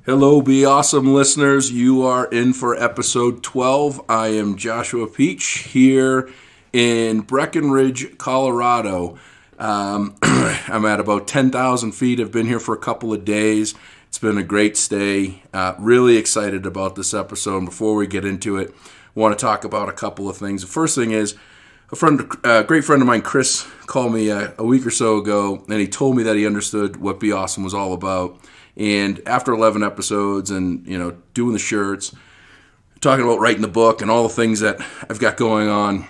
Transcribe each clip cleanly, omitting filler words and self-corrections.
Hello, Be Awesome listeners. You are in for episode 12. I am Joshua Peach here in Breckenridge, Colorado. I'm at about 10,000 feet. I've been here for a couple of days. It's been a great stay. Really excited about this episode. And before we get into it, I want to talk about a couple of things. The first thing is a great friend of mine, Chris, called me a week or so ago, and he told me that he understood what Be Awesome was all about. And after 11 episodes and, doing the shirts, talking about writing the book and all the things that I've got going on,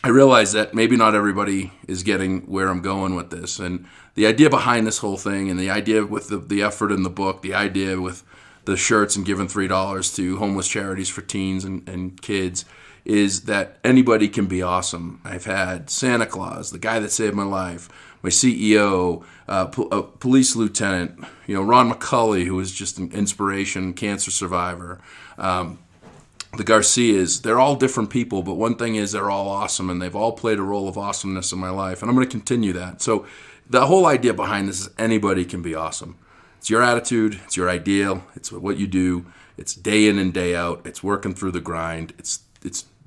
I realized that maybe not everybody is getting where I'm going with this. And the idea behind this whole thing and the idea with the effort in the book, the idea with the shirts and giving $3 to homeless charities for teens and kids is that anybody can be awesome. I've had Santa Claus, the guy that saved my life, my CEO, a police lieutenant, Ron McCulley, who was just an inspiration, cancer survivor. The Garcias, they're all different people, but one thing is they're all awesome, and they've all played a role of awesomeness in my life, and I'm going to continue that. So the whole idea behind this is anybody can be awesome. It's your attitude, it's your ideal, it's what you do, it's day in and day out, it's working through the grind, it's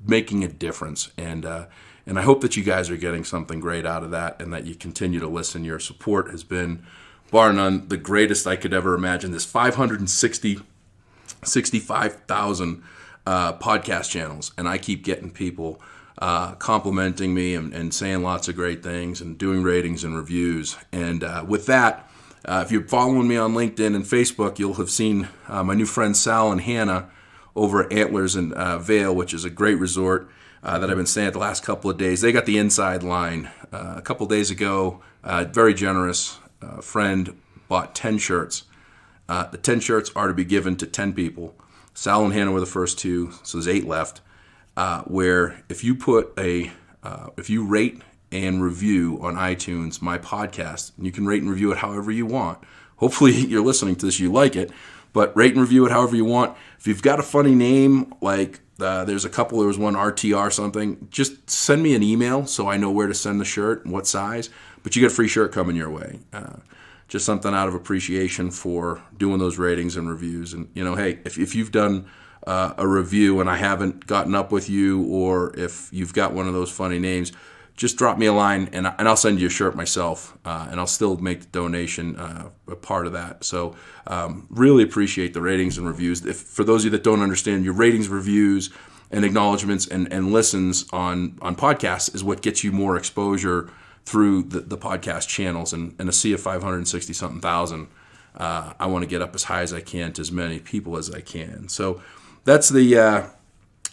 making a difference, and I hope that you guys are getting something great out of that and that you continue to listen. Your support has been, bar none, the greatest I could ever imagine. There's 65,000 podcast channels, and I keep getting people complimenting me and saying lots of great things and doing ratings and reviews. And with that, if you're following me on LinkedIn and Facebook, you'll have seen my new friends Sal and Hannah over at Antlers in Vail, which is a great resort that I've been staying at the last couple of days. They got the inside line. A couple of days ago, very generous friend bought 10 shirts. The 10 shirts are to be given to 10 people. Sal and Hannah were the first two, so there's 8 left. Where if you if you rate and review on iTunes my podcast, and you can rate and review it however you want. Hopefully you're listening to this, you like it, but rate and review it however you want. If you've got a funny name, like there was one RTR something, just send me an email so I know where to send the shirt and what size. But you get a free shirt coming your way. Just something out of appreciation for doing those ratings and reviews. And, hey, if you've done a review and I haven't gotten up with you, or if you've got one of those funny names, just drop me a line and I'll send you a shirt myself, and I'll still make the donation a part of that. So really appreciate the ratings and reviews. For those of you that don't understand, your ratings, reviews, and acknowledgments and listens on podcasts is what gets you more exposure through the podcast channels. And a sea of 560-something thousand, I want to get up as high as I can to as many people as I can. So that's the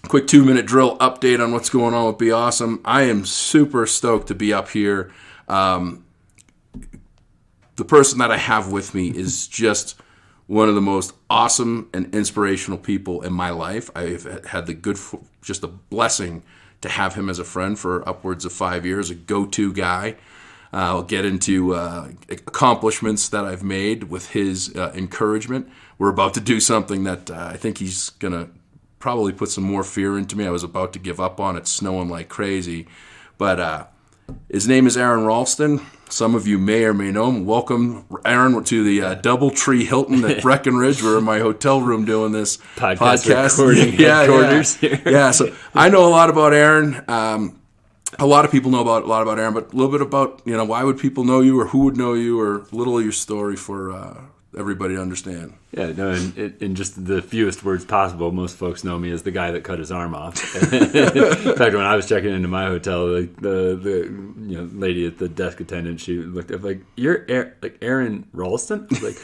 quick 2-minute drill update on what's going on with Be Awesome. I am super stoked to be up here. The person that I have with me is just one of the most awesome and inspirational people in my life. I've had just a blessing to have him as a friend for upwards of 5 years, a go-to guy. I'll get into accomplishments that I've made with his encouragement. We're about to do something that I think he's going to probably put some more fear into me. I was about to give up on it, snowing like crazy. But his name is Aron Ralston. Some of you may or may know him. Welcome, Aron, to the Doubletree Hilton at Breckenridge. We're in my hotel room doing this podcast. Recording headquarters here. Yeah, so I know a lot about Aron. A lot of people know a lot about Aron, but a little bit about, why would people know you, or who would know you, or a little of your story for everybody to understand. Yeah, no, in just the fewest words possible, most folks know me as the guy that cut his arm off. In fact, when I was checking into my hotel, the lady at the desk attendant, she looked up like, "You're Aron Ralston?" I was like,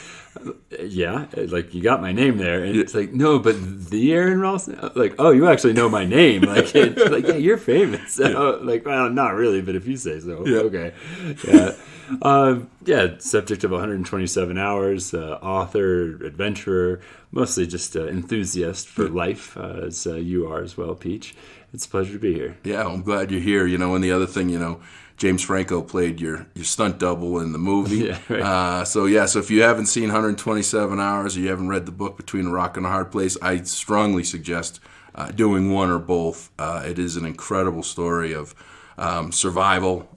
"Yeah, like you got my name there." And it's like, "No, but the Aron Ralston?" Like, "Oh, you actually know my name?" Like, it's like, "Yeah, you're famous." So, like, well, not really, but if you say so, yeah. Okay, yeah. Subject of 127 hours, author, adventurer, mostly just enthusiast for life, as you are as well, Peach. It's a pleasure to be here. Yeah, I'm glad you're here. And the other thing, James Franco played your stunt double in the movie. Yeah, right. So if you haven't seen 127 Hours, or you haven't read the book Between a Rock and a Hard Place, I strongly suggest doing one or both. It is an incredible story of survival,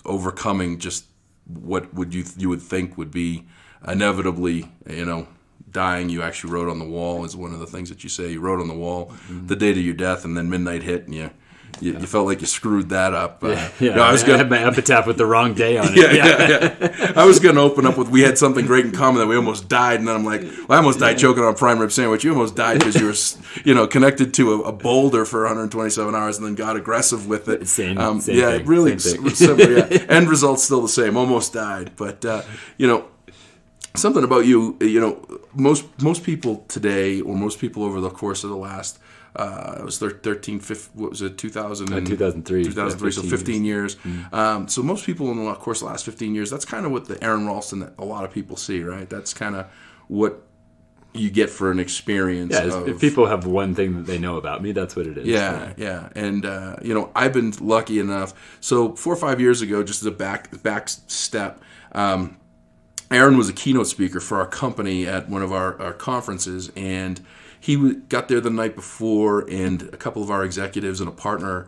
overcoming just what you would think would be inevitably, dying, you actually wrote on the wall, is one of the things that you say. You wrote on the wall the date of your death, and then midnight hit, and you felt like you screwed that up. I had my epitaph with the wrong day on it. Yeah. I was going to open up with, we had something great in common that we almost died, and then I'm like, well, I almost died choking on a prime rib sandwich. You almost died because you were, connected to a boulder for 127 hours and then got aggressive with it. Same yeah, thing. really similar. Yeah. End result's still the same. Almost died, but something about you. Most people today, or most people over the course of the last. It was 13, 15, what was it, 2003. 2003, so 15 years. So most people in the course of the last 15 years, that's kind of what the Aron Ralston that a lot of people see, right? That's kind of what you get for an experience. Yeah, if people have one thing that they know about me, that's what it is. Yeah. And, I've been lucky enough. So 4 or 5 years ago, just as a back step, Aron was a keynote speaker for our company at one of our conferences, and he got there the night before, and a couple of our executives and a partner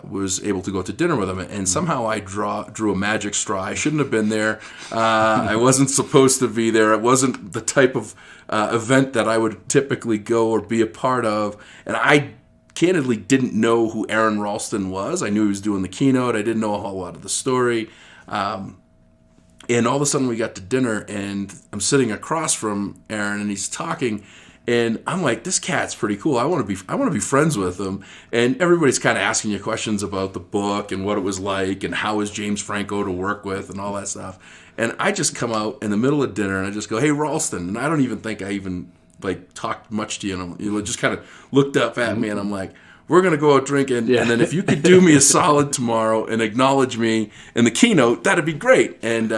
was able to go to dinner with him. And somehow I drew a magic straw. I shouldn't have been there. I wasn't supposed to be there. It wasn't the type of event that I would typically go or be a part of. And I candidly didn't know who Aron Ralston was. I knew he was doing the keynote. I didn't know a whole lot of the story. And all of a sudden we got to dinner, and I'm sitting across from Aron, and he's talking. And I'm like, this cat's pretty cool. I want to be friends with him. And everybody's kind of asking you questions about the book and what it was like and how is James Franco to work with and all that stuff. And I just come out in the middle of dinner and I just go, hey, Ralston. And I don't even think I even talked much to you. And you just kind of looked up at me, and I'm like, we're going to go out drinking, and then if you could do me a solid tomorrow and acknowledge me in the keynote, that'd be great. And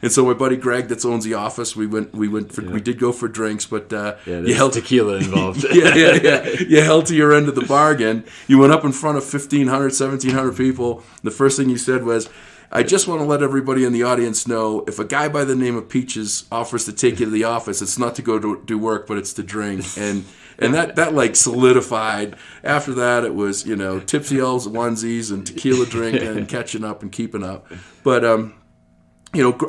so my buddy Greg, that owns the office, we did go for drinks, but you held tequila involved. You held to your end of the bargain. You went up in front of 1,500, 1,700 people. The first thing you said was, I just want to let everybody in the audience know, if a guy by the name of Peaches offers to take you to the office, it's not to go to do work, but it's to drink. And that solidified. After that, it was, tipsy elves, onesies, and tequila drink, and catching up and keeping up. But, a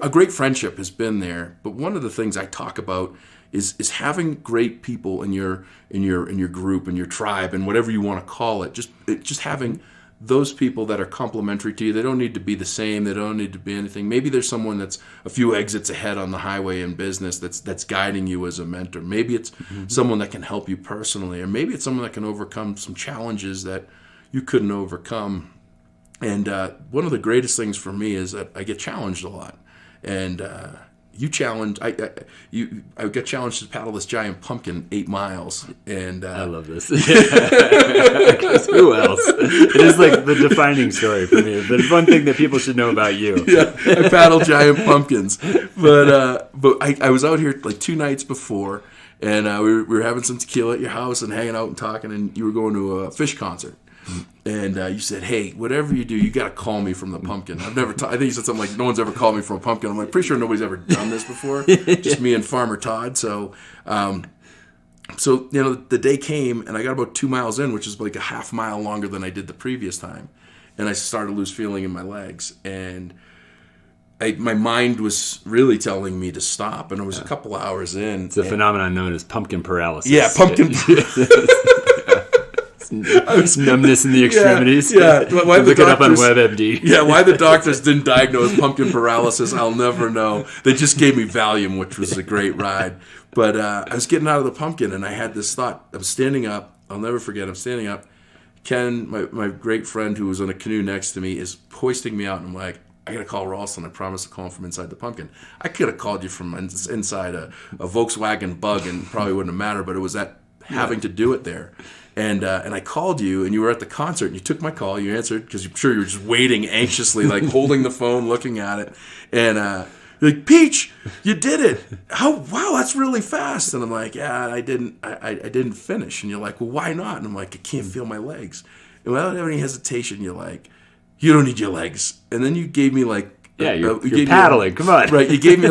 great friendship has been there. But one of the things I talk about is having great people in your group, in your tribe, and whatever you want to call it. Just having those people that are complementary to you. They don't need to be the same. They don't need to be anything. Maybe there's someone that's a few exits ahead on the highway in business that's guiding you as a mentor. Maybe it's someone that can help you personally, or maybe it's someone that can overcome some challenges that you couldn't overcome. And one of the greatest things for me is that I get challenged a lot. And you challenged. I got challenged to paddle this giant pumpkin 8 miles, and I love this. Who else? It is like the defining story for me. But it's one thing that people should know about you. Yeah, I paddle giant pumpkins, but I was out here like 2 nights before, and we were having some tequila at your house and hanging out and talking, and you were going to a fish concert. And you said, hey, whatever you do, you got to call me from the pumpkin. I think you said something like, no one's ever called me from a pumpkin. I'm like, pretty sure nobody's ever done this before. Just me and Farmer Todd. So the day came, and I got about 2 miles in, which is like a half mile longer than I did the previous time. And I started to lose feeling in my legs. And my mind was really telling me to stop. And it was a couple hours in. It's a phenomenon known as pumpkin paralysis. Yeah, pumpkin paralysis. Numbness in the extremities. Yeah. Why look it up on WebMD. Yeah, why the doctors didn't diagnose pumpkin paralysis, I'll never know. They just gave me Valium, which was a great ride. But I was getting out of the pumpkin, and I had this thought. I'm standing up. I'll never forget. I'm standing up. Ken, my great friend who was on a canoe next to me, is hoisting me out, and I'm like, I got to call Ralston. I promised to call him from inside the pumpkin. I could have called you from inside a Volkswagen Bug, and probably wouldn't have mattered, but it was that having to do it there. And I called you, and you were at the concert, and you took my call. You answered, because I'm sure you were just waiting anxiously, like holding the phone, looking at it. And you're like, Peach, you did it. Wow, that's really fast. And I'm like, yeah, I didn't finish. And you're like, well, why not? And I'm like, I can't feel my legs. And without any hesitation, you're like, you don't need your legs. And then you gave me like... Yeah, you're paddling. Come on. Right, you gave me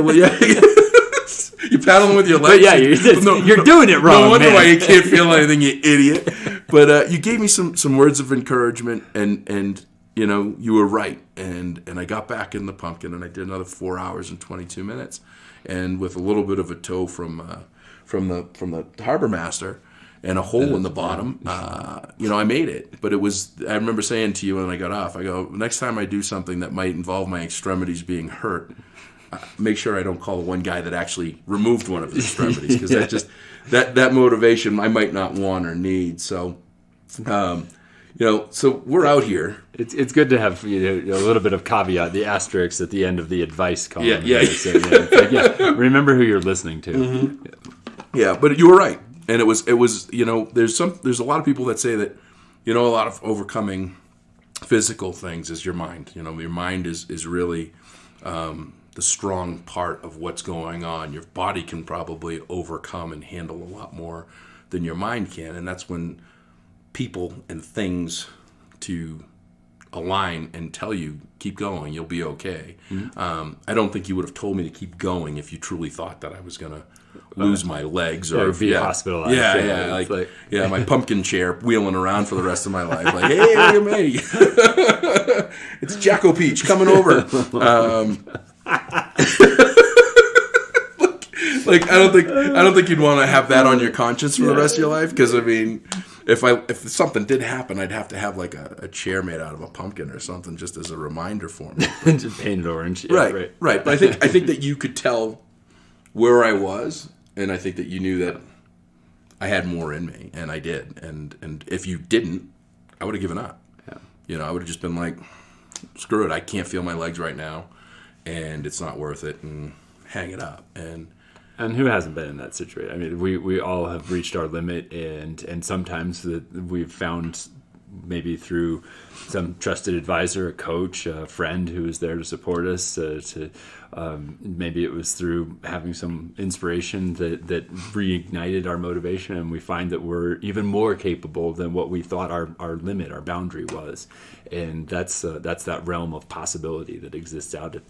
You're paddling with your legs. But yeah, you're doing it wrong. No wonder man. why you can't feel anything, you idiot. But you gave me some words of encouragement, and you were right. And I got back in the pumpkin, and I did another 4 hours and 22 minutes. and with a little bit of a toe from the harbor master and a hole in the bottom, I made it. But I remember saying to you when I got off, I go, next time I do something that might involve my extremities being hurt, make sure I don't call the one guy that actually removed one of his extremities, because that motivation I might not want or need. So, so we're out here. It's good to have a little bit of caveat, the asterisk at the end of the advice column. Yeah. So, remember who you're listening to. Mm-hmm. Yeah, but you were right, and it was there's a lot of people that say that a lot of overcoming physical things is your mind. Your mind is really the strong part of what's going on. Your body can probably overcome and handle a lot more than your mind can, and that's when people and things to align and tell you, keep going, you'll be okay. Mm-hmm. I don't think you would have told me to keep going if you truly thought that I was going to lose my legs or be hospitalized. Yeah, my pumpkin chair wheeling around for the rest of my life. Like, hey, look at me. It's Jacko Peach coming over. I don't think you'd want to have that on your conscience for the rest of your life, because if something did happen, I'd have to have like a chair made out of a pumpkin or something just as a reminder for me. Just painted orange. Yeah, right. But I think that you could tell where I was, and I think that you knew that I had more in me, and I did. And if you didn't, I would have given up. Yeah. I would have just been like, screw it, I can't feel my legs right now, and it's not worth it, and hang it up. And who hasn't been in that situation? I mean, we all have reached our limit, and sometimes we've found, maybe through some trusted advisor, a coach, a friend who was there to support us, maybe it was through having some inspiration that reignited our motivation, and we find that we're even more capable than what we thought our limit, our boundary was. And that's that realm of possibility that exists out at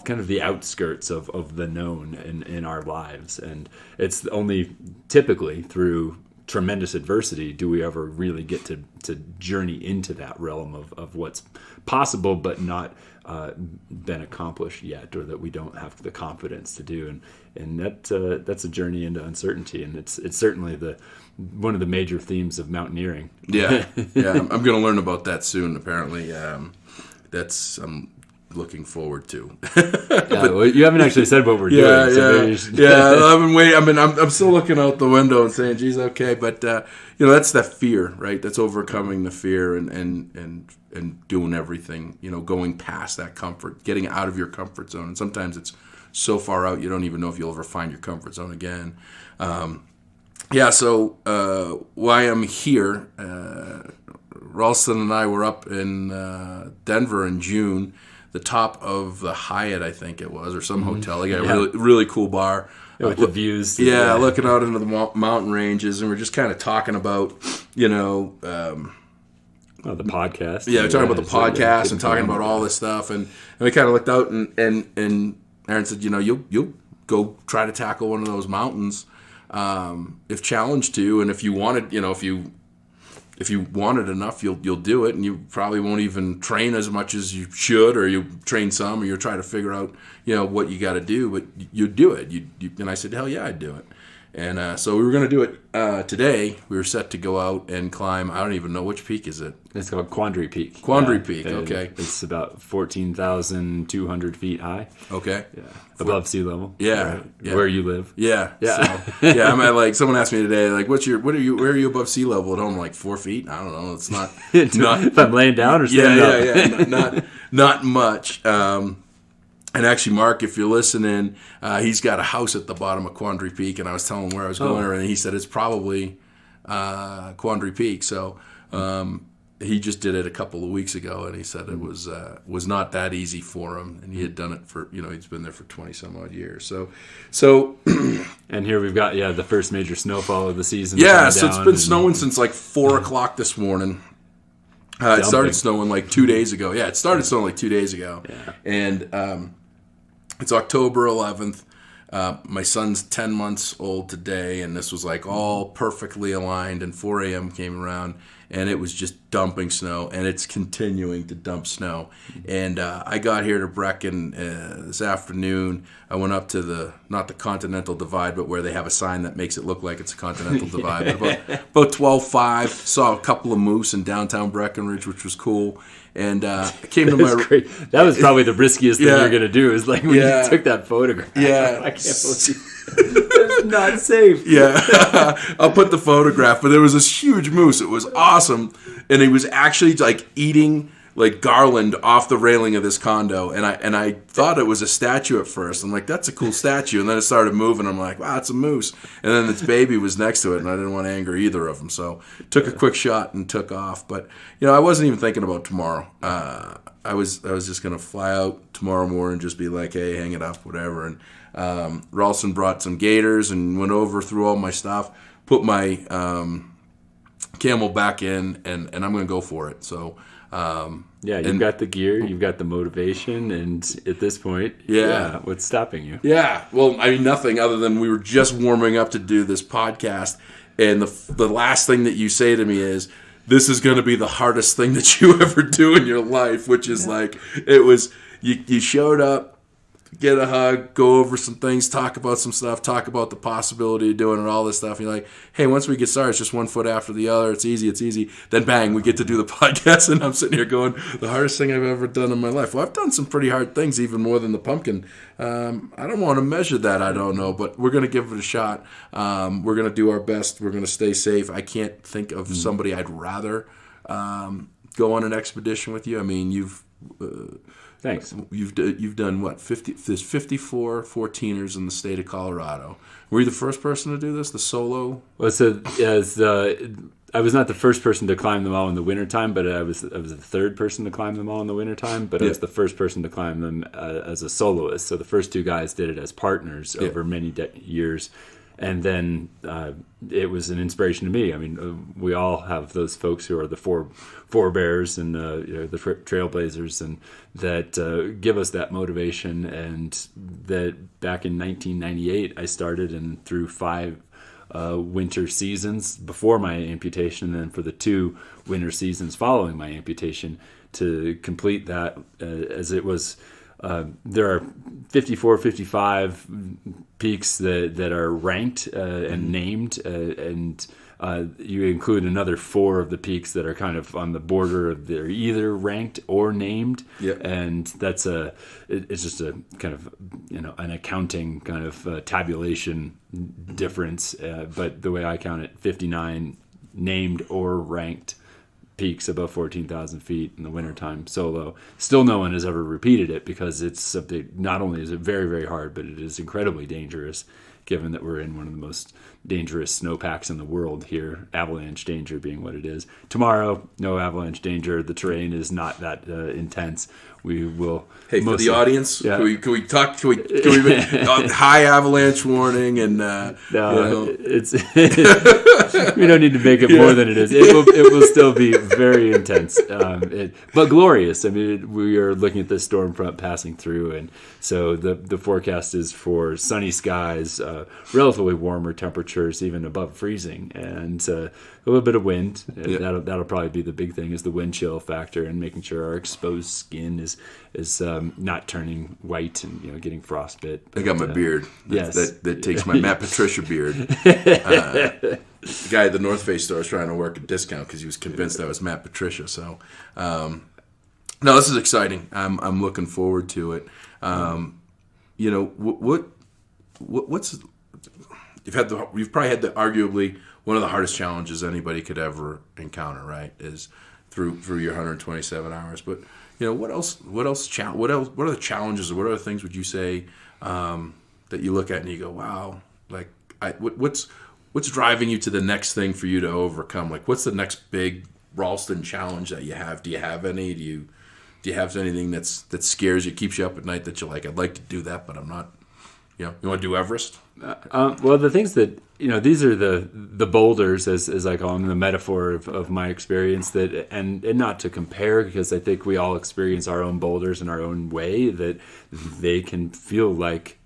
kind of the outskirts of the known in our lives. And it's only typically through tremendous adversity do we ever really get to journey into that realm of what's possible but not been accomplished yet, or that we don't have the confidence to do. And that's a journey into uncertainty, and it's certainly one of the major themes of mountaineering. Yeah. I'm going to learn about that soon. Apparently, that's I'm looking forward to. Well, you haven't actually said what we're doing. I've been waiting. I'm still looking out the window and saying, "Geez, okay." But that's that fear, right? That's overcoming the fear and doing everything. Going past that comfort, getting out of your comfort zone. And sometimes it's so far out you don't even know if you'll ever find your comfort zone again. So why I'm here, Ralston and I were up in Denver in June, the top of the Hyatt, I think it was, or some hotel. They got a really, really cool bar. With the views. Looking out into the mountain ranges, and we're just kind of talking about, the podcast. Yeah, we're talking about the podcast and talking about all this stuff. And we kind of looked out, and Aaron said, you'll go try to tackle one of those mountains if challenged to, and if you wanted, if you want it enough, you'll do it, and you probably won't even train as much as you should, or you train some, or you'll try to figure out, what you got to do, but you do it. And I said, hell yeah, I'd do it. And so we were going to do it today. We were set to go out and climb. I don't even know which peak is it. It's called Quandary Peak. Quandary Peak, okay. It's about 14,200 feet high. Okay. Yeah. Above sea level. Yeah. Right? Yeah. Where you live. Yeah. So, I'm at someone asked me today, where are you above sea level at home? Like 4 feet? I don't know. It's not. If I'm laying down or standing up. Yeah. Not much. And actually, Mark, if you're listening, he's got a house at the bottom of Quandary Peak, and I was telling him where I was going, and he said it's probably Quandary Peak. So he just did it a couple of weeks ago, and he said it was not that easy for him, and he had done it for he's been there for 20 some odd years. So and here we've got the first major snowfall of the season. Yeah, so it's been snowing since 4:00 this morning. It started snowing 2 days ago. Yeah, it started snowing 2 days ago. Yeah. And it's October 11th. My son's 10 months old today, and this was all perfectly aligned, and 4 a.m. came around, and it was just dumping snow, and it's continuing to dump snow. And I got here to Brecken this afternoon. I went up to not the Continental Divide, but where they have a sign that makes it look like it's a Continental Divide. But about 12:05, saw a couple of moose in downtown Breckenridge, which was cool. And I came to my... Great. That was probably the riskiest thing you're going to do, is like when you took that photograph. Yeah. I can't believe it's not safe. Yeah. I'll put the photograph, but there was this huge moose. It was awesome. And he was actually like eating like garland off the railing of this condo, and I thought it was a statue at first. I'm like, that's a cool statue, and then it started moving. I'm like, wow, it's a moose. And then its baby was next to it, and I didn't want to anger either of them, so took a quick shot and took off. But I wasn't even thinking about tomorrow. I was just gonna fly out tomorrow morning and just be like, hey, hang it up, whatever. And Ralston brought some gators and went over through all my stuff, put my camel back in, and I'm gonna go for it. So. You've got the gear, you've got the motivation, and at this point, what's stopping you? Yeah, well, I mean, nothing other than we were just warming up to do this podcast, and the last thing that you say to me is, this is going to be the hardest thing that you ever do in your life, which is like, it was, you showed up, get a hug, go over some things, talk about some stuff, talk about the possibility of doing it, all this stuff. And you're like, hey, once we get started, it's just one foot after the other. It's easy. Then bang, we get to do the podcast, and I'm sitting here going, the hardest thing I've ever done in my life. Well, I've done some pretty hard things, even more than the pumpkin. I don't want to measure that. I don't know, but we're going to give it a shot. We're going to do our best. We're going to stay safe. I can't think of somebody I'd rather go on an expedition with you. I mean, you've... Thanks. You've done what? There's 54 14ers in the state of Colorado. Were you the first person to do this? The solo? Well, I was not the first person to climb them all in the wintertime, but I was the third person to climb them all in the wintertime, but I was the first person to climb them as a soloist. So the first two guys did it as partners over many years. And then it was an inspiration to me. I mean, we all have those folks who are the forebears and the trailblazers, and that give us that motivation. And that back in 1998, I started, and through 5 winter seasons before my amputation, and then for the 2 winter seasons following my amputation, to complete that as it was. There are 54, 55 peaks that are ranked and named, and you include another 4 of the peaks that are kind of on the border of they're either ranked or named. Yeah. And that's it's just a kind of an accounting kind of tabulation difference. But the way I count it, 59 named or ranked peaks above 14,000 feet in the wintertime solo. Still no one has ever repeated it, because it's something, not only is it very, very hard, but it is incredibly dangerous, given that we're in one of the most dangerous snowpacks in the world here, avalanche danger being what it is. Tomorrow, no avalanche danger. The terrain is not that intense. We will. Hey, for the audience, can we talk? Can we high avalanche warning and it's we don't need to make it more than it is. It will still be very intense, but glorious. I mean, we are looking at this storm front passing through, and so the forecast is for sunny skies, relatively warmer temperatures, even above freezing, and a little bit of wind. That'll probably be the big thing, is the wind chill factor, and making sure our exposed skin is not turning white and getting frostbite. I got my beard. That takes my Matt Patricia beard. The guy at the North Face store was trying to work a discount because he was convinced I was Matt Patricia. So, no, this is exciting. I'm looking forward to it. What's you've probably had arguably one of the hardest challenges anybody could ever encounter, right? Is through your 127 hours. But what else? What are the challenges, or what other things would you say that you look at and you go, wow, like what's driving you to the next thing for you to overcome? Like, what's the next big Ralston challenge that you have? Do you have any? Do you have anything that scares you, keeps you up at night, that you're like, I'd like to do that, but I'm not? You want to do Everest? Well, the things that these are the boulders, as I call them, the metaphor of my experience. That and not to compare, because I think we all experience our own boulders in our own way. That they can feel like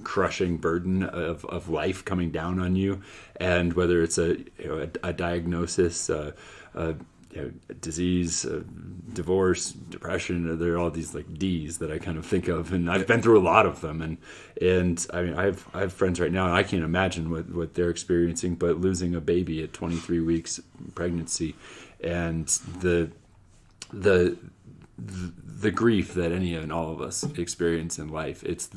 crushing burden of life coming down on you, and whether it's a diagnosis, disease, divorce, depression, there are all these like D's that I kind of think of, and I've been through a lot of them, and I mean I have friends right now, and I can't imagine what they're experiencing, but losing a baby at 23 weeks pregnancy, and the grief that any and all of us experience in life, it's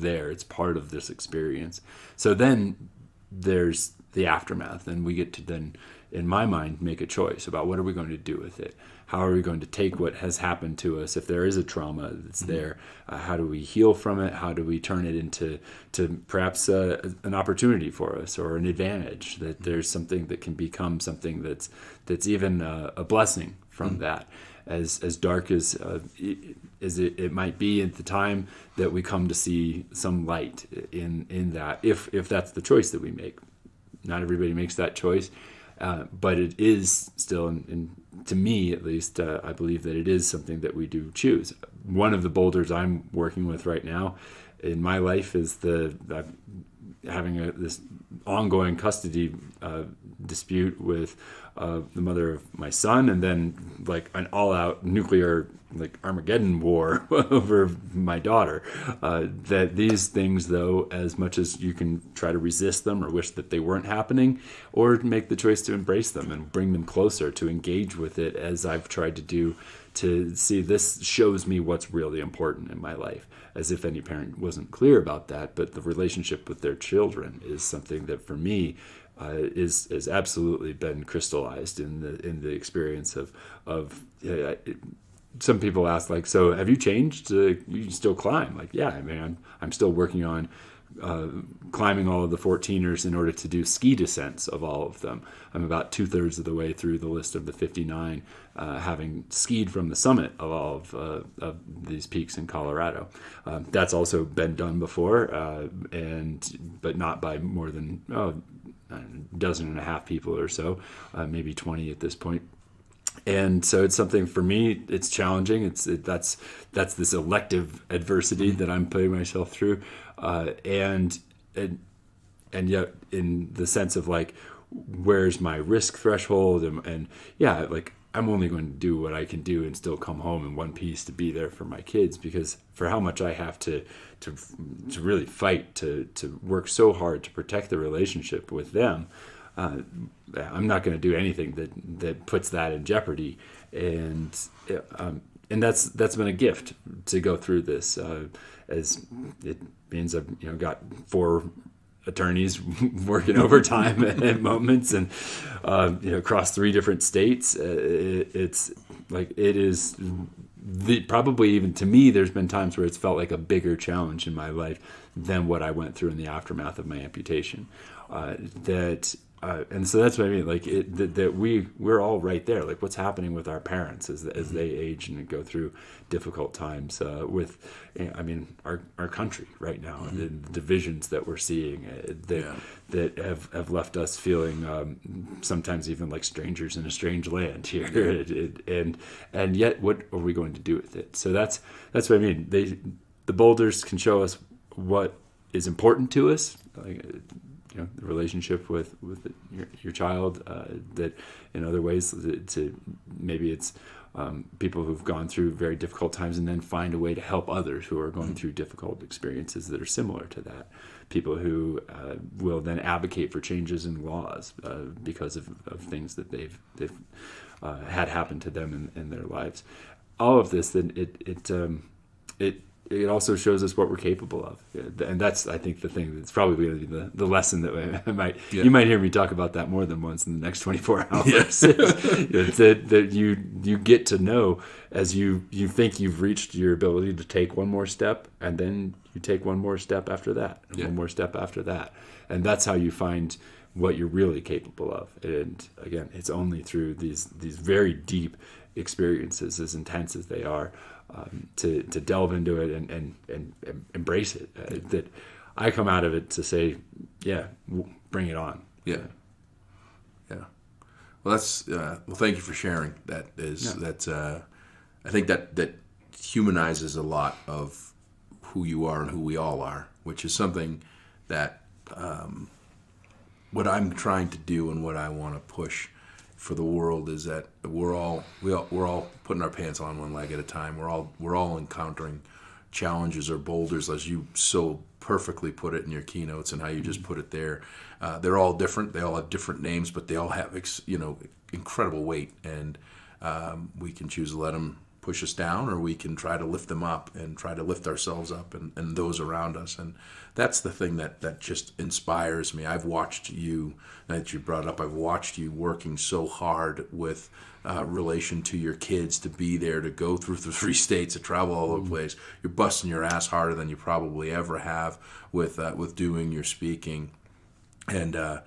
part of this experience. So then there's the aftermath, and we get to then, in my mind, make a choice about what are we going to do with it. How are we going to take what has happened to us, if there is a trauma that's there? How do we heal from it? How do we turn it into perhaps an opportunity for us, or an advantage, that there's something that can become something that's even a blessing from that? As dark as it might be at the time, that we come to see some light in that, if that's the choice that we make. Not everybody makes that choice, but it is still, to me at least, I believe that it is something that we do choose. One of the boulders I'm working with right now in my life is having this ongoing custody dispute with the mother of my son, and then like an all-out nuclear like Armageddon war over my daughter. That these things, though, as much as you can try to resist them or wish that they weren't happening, or make the choice to embrace them and bring them closer, to engage with it, as I've tried to do, to see this shows me what's really important in my life. As if any parent wasn't clear about that, but the relationship with their children is something that for me is absolutely been crystallized in the experience of some people ask, like, so have you changed? You still climb? Like, yeah, I mean, I'm still working on climbing all of the 14ers in order to do ski descents of all of them. I'm about 2/3 of the way through the list of the 59, having skied from the summit of all of these peaks in Colorado. That's also been done before, but not by more than a dozen and a half people or so, maybe 20 at this point. And so it's something, for me, it's challenging. That's this elective adversity that I'm putting myself through, and yet in the sense of like, where's my risk threshold? And yeah, like, I'm only going to do what I can do and still come home in one piece to be there for my kids, because for how much I have to really fight to work so hard to protect the relationship with them. I'm not going to do anything that puts that in jeopardy, and that's been a gift to go through this. As it means I've got 4 attorneys working overtime at moments, and across 3 different states. It's like, it is probably, even to me, there's been times where it's felt like a bigger challenge in my life than what I went through in the aftermath of my amputation. And so that's what I mean. Like, that we're all right there. Like, what's happening with our parents as they age and go through difficult times with, I mean, our country right now, the divisions that we're seeing that have left us feeling sometimes even like strangers in a strange land here, and yet what are we going to do with it? So that's what I mean. The boulders can show us what is important to us. Like, the relationship with your child, that in other ways, to maybe it's people who've gone through very difficult times and then find a way to help others who are going through difficult experiences that are similar to that. People who will then advocate for changes in laws because of things that they've had happen to them in their lives. All of this, then it also shows us what we're capable of, and that's, I think, the thing that's probably going to be the lesson that you might hear me talk about that more than once in the next 24 hours. Yes. that you get to know, as you think you've reached your ability to take one more step, and then you take one more step after that, and one more step after that, and that's how you find what you're really capable of. And again, it's only through these very deep experiences, as intense as they are, to delve into it and embrace it, that I come out of it to say, bring it on. Yeah. Well, that's thank you for sharing. I think that humanizes a lot of who you are and who we all are which is something that what I'm trying to do and what I want to push for the world is that we're all putting our pants on one leg at a time. We're all encountering challenges or boulders, as you so perfectly put it in your keynotes and how you just put it there. They're all different. They all have different names, but they all have incredible weight, and we can choose to let them push us down, or we can try to lift them up and try to lift ourselves up and those around us. And that's the thing that just inspires me. I've watched you, now that you brought it up, I've watched you working so hard with relation to your kids, to be there, to go through the 3 states, to travel all over the place. You're busting your ass harder than you probably ever have with doing your speaking. And a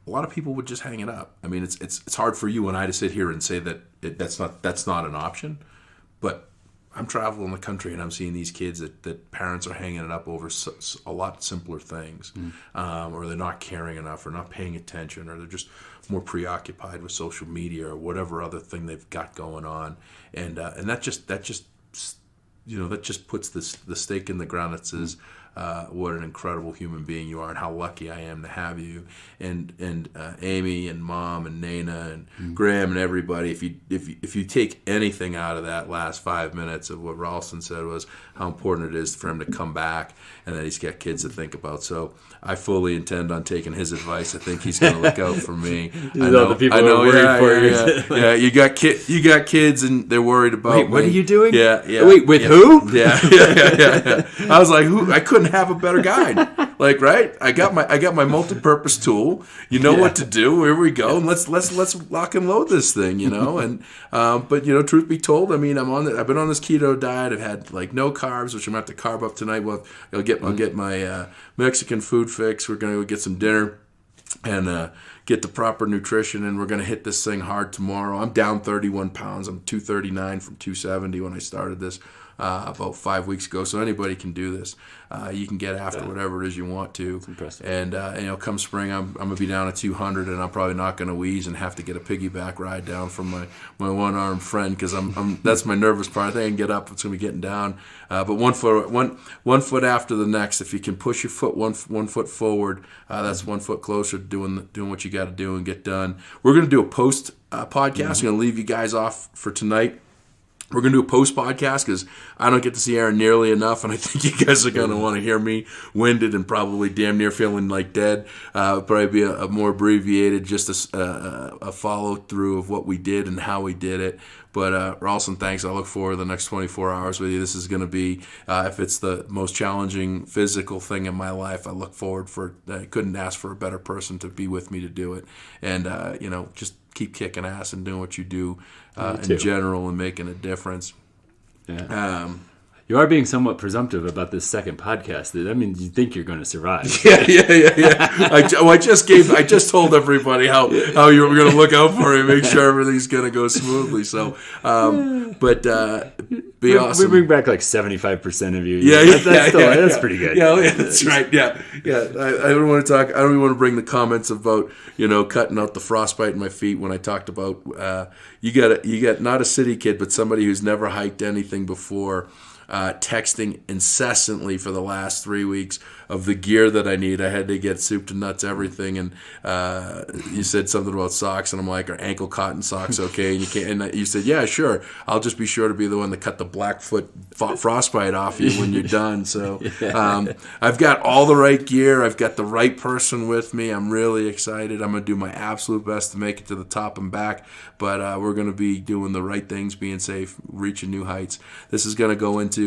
lot of people would just hang it up. I mean, it's hard for you and I to sit here and say that that's not an option. But I'm traveling the country and I'm seeing these kids that parents are hanging it up over a lot simpler things, or they're not caring enough, or not paying attention, or they're just more preoccupied with social media or whatever other thing they've got going on, and that just puts the stake in the ground that says, what an incredible human being you are, and how lucky I am to have you, and Amy and Mom and Nana and Graham and everybody. If you take anything out of that last 5 minutes of what Ralston said, was how important it is for him to come back, and that he's got kids to think about. So I fully intend on taking his advice. I think he's going to look out for me. I know the people are worried for you. Yeah, you got kids, and they're worried about. Wait, what are you doing? Yeah. Wait, with who? Yeah. I was like, I couldn't have a better guide. Like, right? I got my multi-purpose tool. You know what to do. Here we go. And let's lock and load this thing. And but truth be told, I mean, I've been on this keto diet. I've had like no carbs, which I'm gonna have to carb up tonight. Well, I'll get my Mexican food fix. We're gonna go get some dinner and get the proper nutrition, and we're going to hit this thing hard tomorrow. I'm down 31 pounds. I'm 239 from 270 when I started this about 5 weeks ago. So anybody can do this. You can get after whatever it is you want to. That's impressive. And come spring, I'm going to be down at 200, and I'm probably not going to wheeze and have to get a piggyback ride down from my one-armed friend, because that's my nervous part. I think I can get up. It's going to be getting down. But one foot after the next. If you can push your foot one foot forward, that's 1 foot closer to doing what you got to do and get done. We're going to do a post podcast. I'm going to leave you guys off for tonight. We're going to do a post-podcast because I don't get to see Aron nearly enough, and I think you guys are going to want to hear me winded and probably damn near feeling like dead. Probably be a more abbreviated, just a follow-through of what we did and how we did it. But Ralston, thanks. I look forward to the next 24 hours with you. This is going to be, if it's the most challenging physical thing in my life, I look forward I couldn't ask for a better person to be with me to do it. And, just keep kicking ass and doing what you do in general and making a difference. Yeah. You are being somewhat presumptive about this second podcast. That means you think you're going to survive. Yeah. I just told everybody how you were going to look out for me, make sure everything's going to go smoothly. So, be awesome. We bring back like 75% of you. That's pretty good. Yeah, that's right. Yeah. I don't want to talk. I don't even want to bring the comments about cutting out the frostbite in my feet when I talked about you got not a city kid, but somebody who's never hiked anything before. Texting incessantly for the last 3 weeks of the gear that I need. I had to get soup to nuts, everything, and you said something about socks, and I'm like, are ankle cotton socks okay? And you can't. And you said, yeah, sure. I'll just be sure to be the one to cut the Blackfoot frostbite off you when you're done. So I've got all the right gear. I've got the right person with me. I'm really excited. I'm going to do my absolute best to make it to the top and back, but we're going to be doing the right things, being safe, reaching new heights. This is going to go into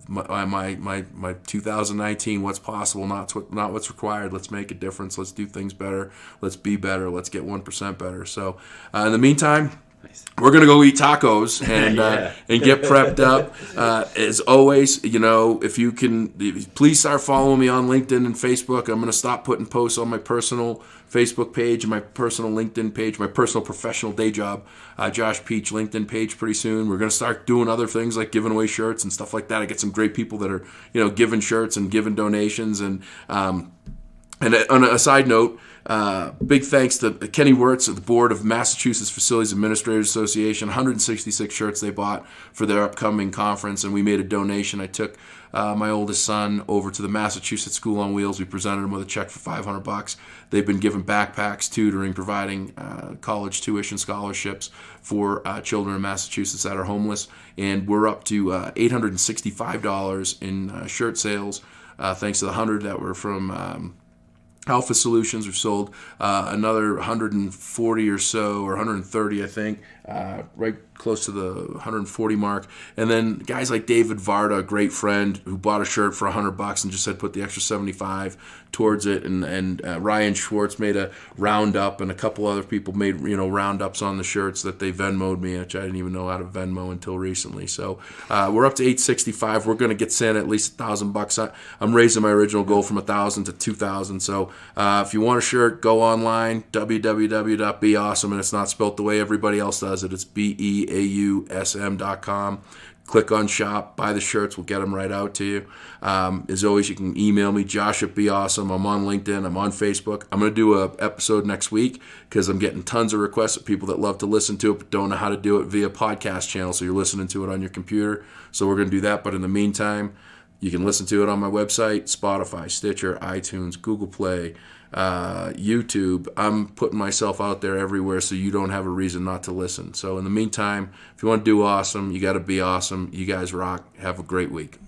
my 2019, what's possible, not what's required. Let's make a difference. Let's do things better. Let's be better. Let's get 1% better. So in the meantime, we're going to go eat tacos and get prepped up. As always, if you can, please start following me on LinkedIn and Facebook. I'm going to stop putting posts on my personal Facebook page and my personal LinkedIn page, my personal professional day job, Josh Peach LinkedIn page pretty soon. We're going to start doing other things like giving away shirts and stuff like that. I get some great people that are, giving shirts and giving donations, and And on a side note, big thanks to Kenny Wirtz at the board of Massachusetts Facilities Administrators Association. 166 shirts they bought for their upcoming conference, and we made a donation. I took my oldest son over to the Massachusetts School on Wheels. We presented him with a check for $500. They've been given backpacks, tutoring, providing college tuition scholarships for children in Massachusetts that are homeless. And we're up to $865 in shirt sales, thanks to the 100 that were from Alpha Solutions. We've sold another 140 or so, or 130, I think, right close to the 140 mark. And then guys like David Varda, a great friend, who bought a shirt for $100 and just said put the extra 75 towards it. And Ryan Schwartz made a roundup, and a couple other people made roundups on the shirts that they Venmo'd me, which I didn't even know how to Venmo until recently. So we're up to 865. We're going to get Santa at least $1,000. I'm raising my original goal from 1,000 to 2,000. So if you want a shirt, go online, www.beawesome, and it's not spelt the way everybody else does it. It's BEAUSM.com. Click on shop, buy the shirts, we'll get them right out to you. As always, you can email me, Josh@BeAwesome. I'm on LinkedIn, I'm on Facebook. I'm going to do an episode next week because I'm getting tons of requests of people that love to listen to it but don't know how to do it via podcast channel, so you're listening to it on your computer. So we're going to do that, but in the meantime, you can listen to it on my website, Spotify, Stitcher, iTunes, Google Play, YouTube. I'm putting myself out there everywhere so you don't have a reason not to listen. So in the meantime, if you want to do awesome, you got to be awesome. You guys rock. Have a great week.